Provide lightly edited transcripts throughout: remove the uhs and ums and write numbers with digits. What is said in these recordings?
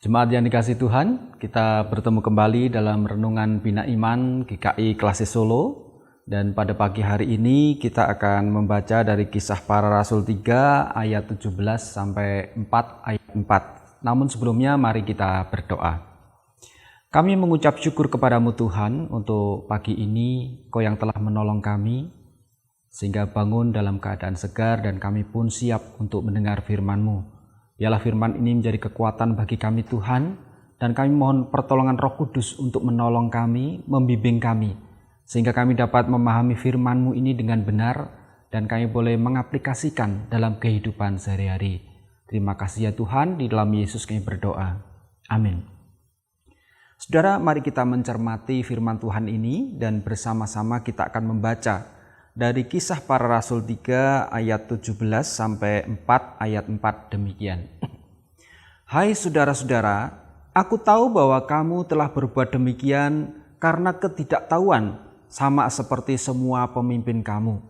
Jemaat yang dikasihi Tuhan, kita bertemu kembali dalam Renungan Bina Iman GKI Klasis Solo. Dan pada pagi hari ini kita akan membaca dari Kisah Para Rasul 3 ayat 17 sampai 4 ayat 4. Namun sebelumnya mari kita berdoa. Kami mengucap syukur kepadamu Tuhan untuk pagi ini, Kau yang telah menolong kami, sehingga bangun dalam keadaan segar dan kami pun siap untuk mendengar firman-Mu. Biarlah firman ini menjadi kekuatan bagi kami Tuhan, dan kami mohon pertolongan Roh Kudus untuk menolong kami, membimbing kami, sehingga kami dapat memahami firman-Mu ini dengan benar, dan kami boleh mengaplikasikan dalam kehidupan sehari-hari. Terima kasih ya Tuhan, di dalam Yesus kami berdoa. Amin. Saudara, mari kita mencermati firman Tuhan ini, dan bersama-sama kita akan membaca dari Kisah Para Rasul 3 ayat 17 sampai 4 ayat 4 demikian. Hai saudara-saudara, aku tahu bahwa kamu telah berbuat demikian karena ketidaktahuan, sama seperti semua pemimpin kamu.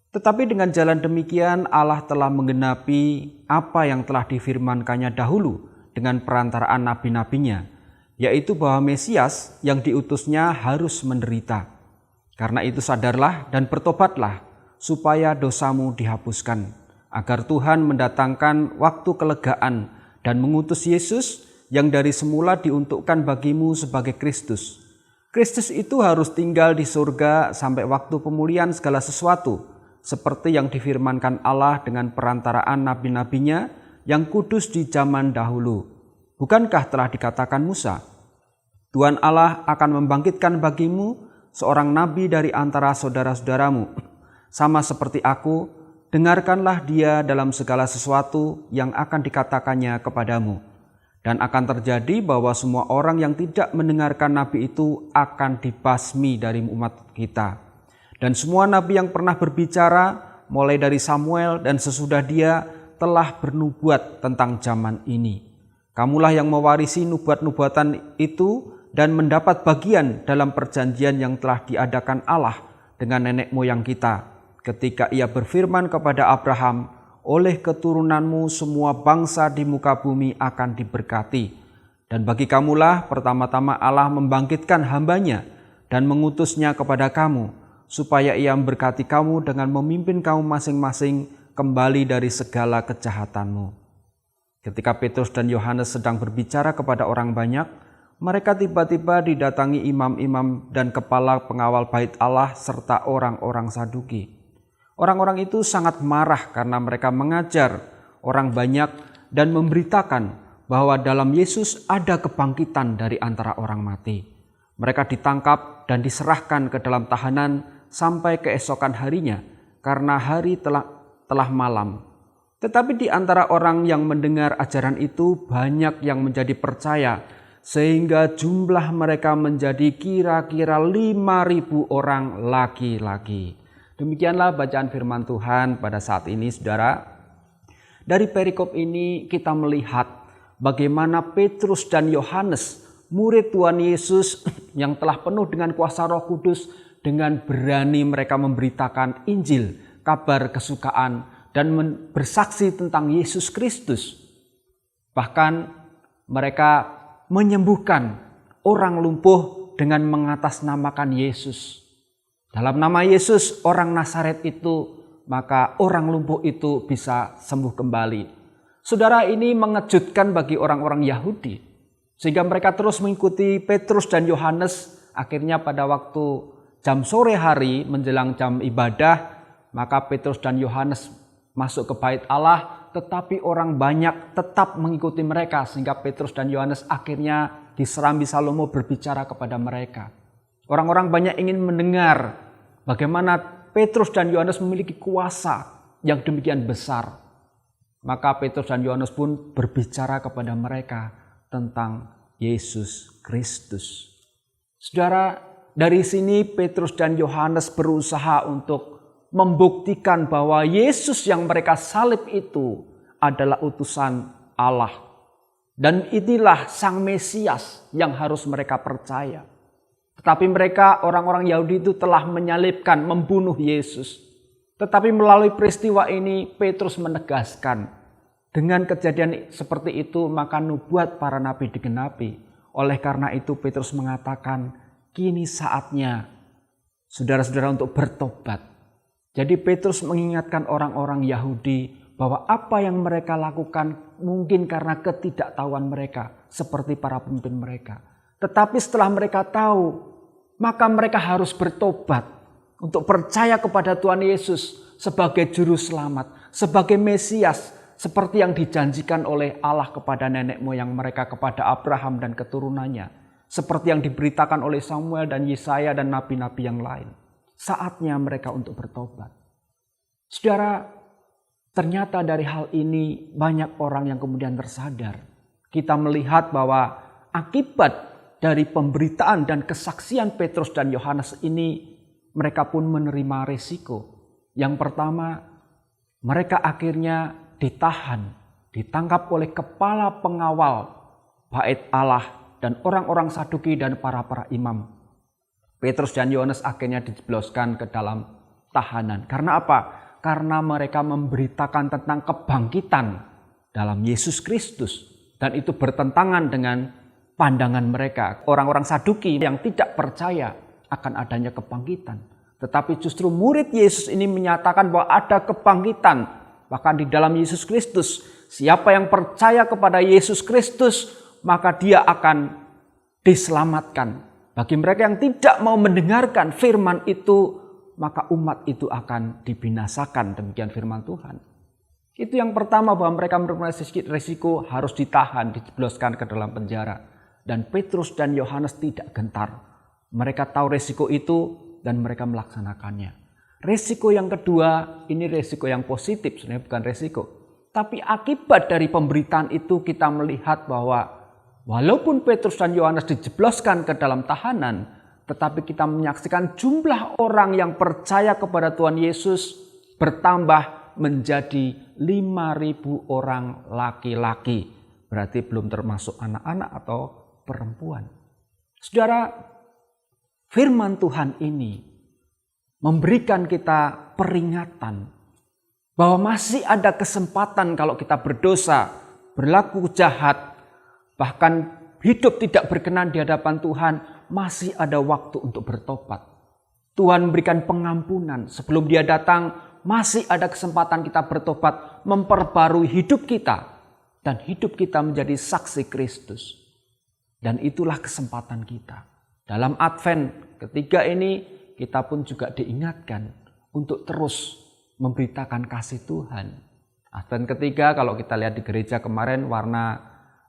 Tetapi dengan jalan demikian Allah telah menggenapi apa yang telah difirmankannya dahulu dengan perantaraan nabi-nabinya, yaitu bahwa Mesias yang diutusnya harus menderita. Karena itu sadarlah dan bertobatlah, supaya dosamu dihapuskan, agar Tuhan mendatangkan waktu kelegaan dan mengutus Yesus yang dari semula diuntukkan bagimu sebagai Kristus. Kristus itu harus tinggal di surga sampai waktu pemulihan segala sesuatu, seperti yang difirmankan Allah dengan perantaraan nabi-nabinya yang kudus di zaman dahulu. Bukankah telah dikatakan Musa, Tuhan Allah akan membangkitkan bagimu seorang nabi dari antara saudara-saudaramu, sama seperti aku, dengarkanlah dia dalam segala sesuatu yang akan dikatakannya kepadamu. Dan akan terjadi bahwa semua orang yang tidak mendengarkan nabi itu akan dibasmi dari umat kita. Dan semua nabi yang pernah berbicara, mulai dari Samuel dan sesudah dia, telah bernubuat tentang zaman ini. Kamulah yang mewarisi nubuat-nubuatan itu, dan mendapat bagian dalam perjanjian yang telah diadakan Allah dengan nenek moyang kita, ketika ia berfirman kepada Abraham, oleh keturunanmu semua bangsa di muka bumi akan diberkati. Dan bagi kamulah pertama-tama Allah membangkitkan hambanya dan mengutusnya kepada kamu, supaya ia memberkati kamu dengan memimpin kamu masing-masing kembali dari segala kejahatanmu. Ketika Petrus dan Yohanes sedang berbicara kepada orang banyak, mereka tiba-tiba didatangi imam-imam dan kepala pengawal bait Allah serta orang-orang Saduki. Orang-orang itu sangat marah karena mereka mengajar orang banyak dan memberitakan bahwa dalam Yesus ada kebangkitan dari antara orang mati. Mereka ditangkap dan diserahkan ke dalam tahanan sampai keesokan harinya karena hari telah malam. Tetapi di antara orang yang mendengar ajaran itu banyak yang menjadi percaya, sehingga jumlah mereka menjadi kira-kira 5.000 orang laki-laki. Demikianlah bacaan firman Tuhan pada saat ini, saudara. Dari perikop ini kita melihat bagaimana Petrus dan Yohanes, murid Tuhan Yesus yang telah penuh dengan kuasa Roh Kudus, dengan berani mereka memberitakan Injil, kabar kesukaan, dan bersaksi tentang Yesus Kristus. Bahkan mereka menyembuhkan orang lumpuh dengan mengatasnamakan Yesus. Dalam nama Yesus orang Nazaret itu, maka orang lumpuh itu bisa sembuh kembali. Saudara, ini mengejutkan bagi orang-orang Yahudi, sehingga mereka terus mengikuti Petrus dan Yohanes. Akhirnya pada waktu jam sore hari menjelang jam ibadah, maka Petrus dan Yohanes masuk ke bait Allah, tetapi orang banyak tetap mengikuti mereka, sehingga Petrus dan Yohanes akhirnya diserambi Salomo berbicara kepada mereka. Orang-orang banyak ingin mendengar bagaimana Petrus dan Yohanes memiliki kuasa yang demikian besar. Maka Petrus dan Yohanes pun berbicara kepada mereka tentang Yesus Kristus. Saudara, dari sini Petrus dan Yohanes berusaha untuk membuktikan bahwa Yesus yang mereka salib itu adalah utusan Allah. Dan inilah Sang Mesias yang harus mereka percaya. Tetapi mereka, orang-orang Yahudi itu telah menyalibkan, membunuh Yesus. Tetapi melalui peristiwa ini Petrus menegaskan Dengan kejadian seperti itu maka nubuat para nabi digenapi. Oleh karena itu Petrus mengatakan, kini saatnya saudara-saudara untuk bertobat. Jadi Petrus mengingatkan orang-orang Yahudi bahwa apa yang mereka lakukan mungkin karena ketidaktahuan mereka seperti para pemimpin mereka. Tetapi setelah mereka tahu, maka mereka harus bertobat untuk percaya kepada Tuhan Yesus sebagai juru selamat, sebagai Mesias, seperti yang dijanjikan oleh Allah kepada nenek moyang mereka, kepada Abraham dan keturunannya. Seperti yang diberitakan oleh Samuel dan Yesaya dan nabi-nabi yang lain. Saatnya mereka untuk bertobat. Saudara, ternyata dari hal ini banyak orang yang kemudian tersadar. Kita melihat bahwa akibat dari pemberitaan dan kesaksian Petrus dan Yohanes ini, mereka pun menerima resiko. Yang pertama, mereka akhirnya ditahan, ditangkap oleh kepala pengawal bait Allah dan orang-orang Saduki dan para imam. Petrus dan Yohanes akhirnya dijebloskan ke dalam tahanan. Karena apa? Karena mereka memberitakan tentang kebangkitan dalam Yesus Kristus. Dan itu bertentangan dengan pandangan mereka. Orang-orang Saduki yang tidak percaya akan adanya kebangkitan. Tetapi justru murid Yesus ini menyatakan bahwa ada kebangkitan. Bahkan di dalam Yesus Kristus, siapa yang percaya kepada Yesus Kristus, maka dia akan diselamatkan. Bagi mereka yang tidak mau mendengarkan firman itu, maka umat itu akan dibinasakan. Demikian firman Tuhan. Itu yang pertama, bahwa mereka menerima risiko harus ditahan, dijebloskan ke dalam penjara. Dan Petrus dan Yohanes tidak gentar. Mereka tahu risiko itu dan mereka melaksanakannya. Resiko yang kedua, ini resiko yang positif, sebenarnya bukan resiko. Tapi akibat dari pemberitaan itu kita melihat bahwa walaupun Petrus dan Yohanes dijebloskan ke dalam tahanan, tetapi kita menyaksikan jumlah orang yang percaya kepada Tuhan Yesus bertambah menjadi 5.000 orang laki-laki. Berarti belum termasuk anak-anak atau perempuan. Saudara, firman Tuhan ini memberikan kita peringatan bahwa masih ada kesempatan kalau kita berdosa, berlaku jahat, bahkan hidup tidak berkenan di hadapan Tuhan, masih ada waktu untuk bertobat. Tuhan memberikan pengampunan sebelum Dia datang, masih ada kesempatan kita bertobat, memperbarui hidup kita, dan hidup kita menjadi saksi Kristus. Dan itulah kesempatan kita. Dalam Advent ketiga ini, kita pun juga diingatkan untuk terus memberitakan kasih Tuhan. Advent ketiga, kalau kita lihat di gereja kemarin, warna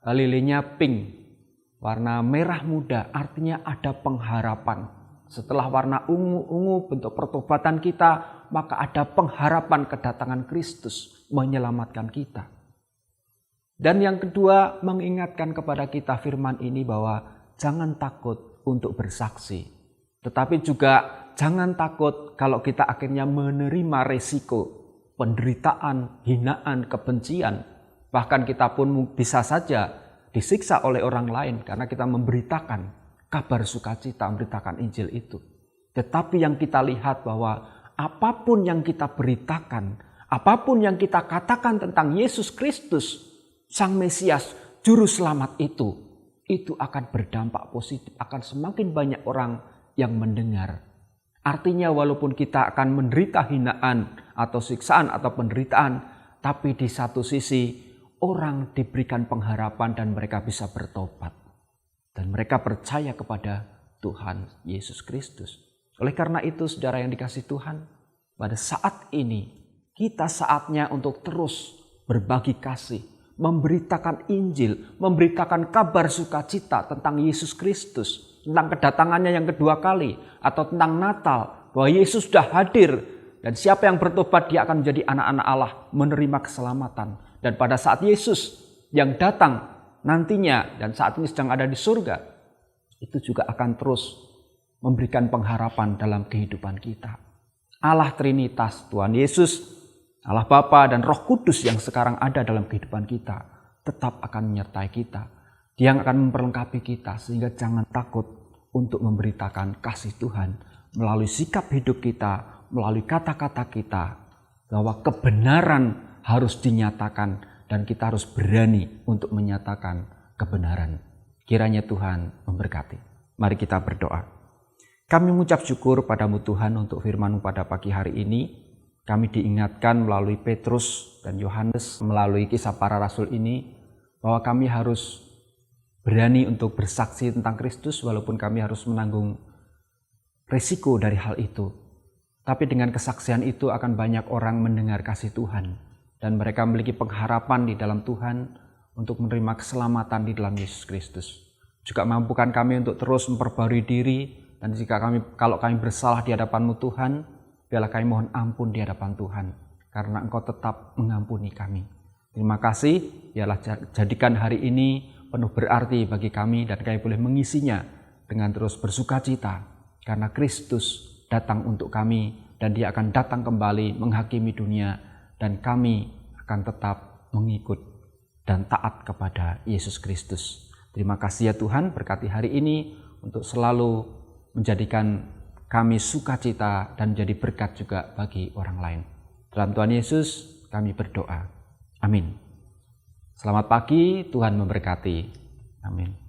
lilinya pink, warna merah muda, artinya ada pengharapan. Setelah warna ungu-ungu bentuk pertobatan kita, maka ada pengharapan kedatangan Kristus menyelamatkan kita. Dan yang kedua, mengingatkan kepada kita firman ini bahwa jangan takut untuk bersaksi. Tetapi juga jangan takut kalau kita akhirnya menerima resiko penderitaan, hinaan, kebencian. Bahkan kita pun bisa saja disiksa oleh orang lain karena kita memberitakan kabar sukacita, memberitakan Injil itu. Tetapi yang kita lihat bahwa apapun yang kita beritakan, apapun yang kita katakan tentang Yesus Kristus, Sang Mesias, Juru Selamat itu akan berdampak positif, akan semakin banyak orang yang mendengar. Artinya walaupun kita akan menderita hinaan atau siksaan atau penderitaan, tapi di satu sisi orang diberikan pengharapan dan mereka bisa bertobat. Dan mereka percaya kepada Tuhan Yesus Kristus. Oleh karena itu saudara yang dikasihi Tuhan, pada saat ini kita saatnya untuk terus berbagi kasih, memberitakan Injil, memberitakan kabar sukacita tentang Yesus Kristus. Tentang kedatangannya yang kedua kali atau tentang Natal, bahwa Yesus sudah hadir dan siapa yang bertobat dia akan menjadi anak-anak Allah, menerima keselamatan. Dan pada saat Yesus yang datang nantinya dan saat ini sedang ada di surga, itu juga akan terus memberikan pengharapan dalam kehidupan kita. Allah Trinitas, Tuhan Yesus, Allah Bapa dan Roh Kudus yang sekarang ada dalam kehidupan kita tetap akan menyertai kita. Dia yang akan memperlengkapi kita sehingga jangan takut untuk memberitakan kasih Tuhan melalui sikap hidup kita, melalui kata-kata kita, bahwa kebenaran harus dinyatakan dan kita harus berani untuk menyatakan kebenaran. Kiranya Tuhan memberkati. Mari kita berdoa. Kami mengucap syukur padamu Tuhan untuk firman-Mu pada pagi hari ini. Kami diingatkan melalui Petrus dan Yohanes, melalui kisah para rasul ini, bahwa kami harus berani untuk bersaksi tentang Kristus walaupun kami harus menanggung risiko dari hal itu. Tapi dengan kesaksian itu akan banyak orang mendengar kasih Tuhan dan mereka memiliki pengharapan di dalam Tuhan untuk menerima keselamatan di dalam Yesus Kristus. Juga mampukan kami untuk terus memperbarui diri, dan kalau kami bersalah di hadapan-Mu Tuhan, biarlah kami mohon ampun di hadapan Tuhan, karena Engkau tetap mengampuni kami. Terima kasih, biarlah jadikan hari ini penuh berarti bagi kami dan kami boleh mengisinya dengan terus bersukacita, karena Kristus datang untuk kami dan Dia akan datang kembali menghakimi dunia, dan kami akan tetap mengikut dan taat kepada Yesus Kristus. Terima kasih ya Tuhan, berkati hari ini untuk selalu menjadikan kami sukacita dan menjadi berkat juga bagi orang lain. Dalam Tuhan Yesus kami berdoa. Amin. Selamat pagi, Tuhan memberkati. Amin.